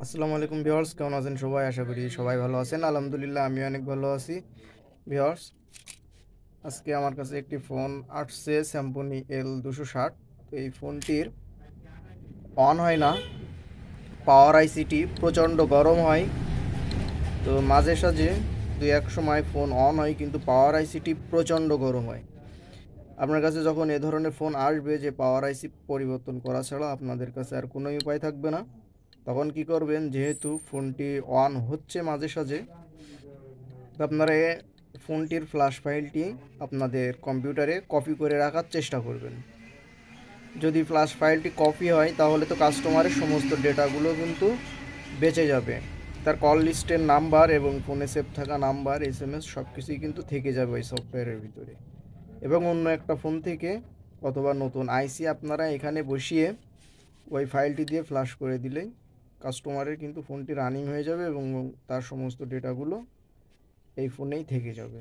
আসসালামু আলাইকুম ভিউয়ার্স, কেমন আছেন সবাই? আশা করি সবাই ভালো আছেন। আলহামদুলিল্লাহ আমি অনেক ভালো আছি। ভিউয়ার্স, আজকে আমার কাছে একটি ফোন আসছে স্যামসং L260। তো এই ফোনটির অন হয় না, পাওয়ার আইসিটি প্রচণ্ড গরম হয়। তো মাঝে সাঝে দুই এক সময় ফোন অন হয় কিন্তু পাওয়ার আইসিটি প্রচণ্ড গরম হয়। আপনার কাছে যখন এ ধরনের ফোন আসবে যে পাওয়ার আইসি পরিবর্তন করা ছাড়া আপনাদের কাছে আর কোনো উপায় থাকবে না, তখন কি করবেন? যেহেতু ফোনটি অন হচ্ছে মাঝে সাঝে, তো আপনারা ফোনটির ফ্ল্যাশ ফাইলটি আপনাদের কম্পিউটারে কপি করে রাখার চেষ্টা করবেন। যদি ফ্ল্যাশ ফাইলটি কপি হয় তাহলে তো কাস্টমারের সমস্ত ডেটাগুলো কিন্তু বেঁচে যাবে। তার কল লিস্টের নাম্বার এবং ফোনে সেভ থাকা নাম্বার, এসএমএস সব কিছুই কিন্তু থেকে যাবে ওই সফটওয়্যারের ভিতরে। এবং অন্য একটা ফোন থেকে অথবা নতুন আইসি আপনারা এখানে বসিয়ে ওই ফাইলটি দিয়ে ফ্ল্যাশ করে দিলেই কাস্টমারের কিন্তু ফোনটি রানিং হয়ে যাবে এবং তার সমস্ত ডেটাগুলো এই ফোনেই থেকে যাবে।